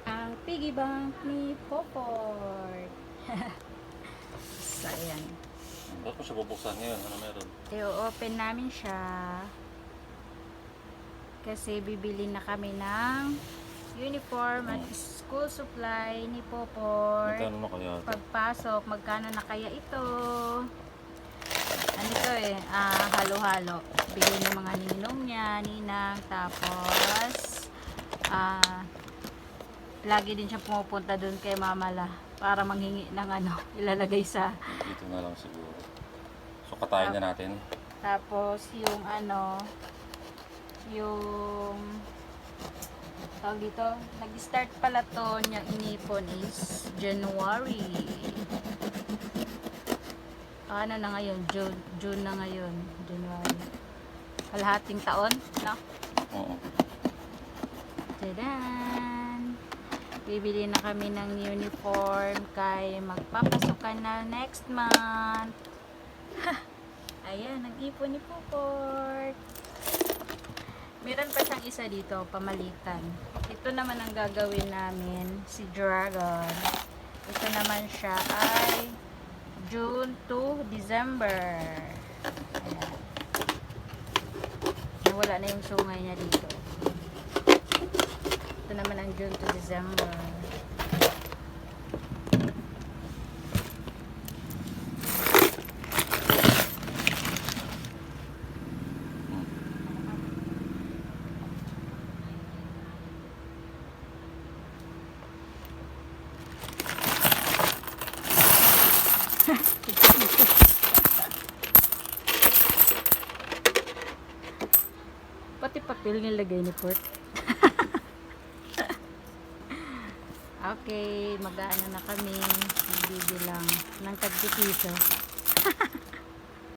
Ang piggy bank ni Poport. So, ayan. Ba't mo siya bubuksan ngayon? Ano meron? I-open namin siya. Kasi bibili na kami ng uniform at school supply ni Poport. Magkano na kaya ito? Pagpasok, magkano na kaya ito? Ano ito halo-halo. Bili ng mga ninong niya, ninang. Tapos, lagi din siya pumupunta dun kay Mamala para manghingi ng ilalagay sa Dito na lang siguro. So, katayin na natin. tapos yung yung tawag dito, nag-start pala to niya inipon is January. Ano na ngayon? June na ngayon. January. Kalahating taon, no? Oo. Tadan! Bibili na kami ng uniform kay magpapasukan na next month. Ayan, ang ipon ni Poport. Meron pa siyang isa dito, pamalitan. Ito naman ang gagawin namin, si Dragon. Ito naman siya ay June to December. Ayan. Wala na yung sungay niya dito. Ito naman ang June to December. Pati papel nilagay ni Port. Okay, mag-aano na kami. Bibili lang ng tagpipiso.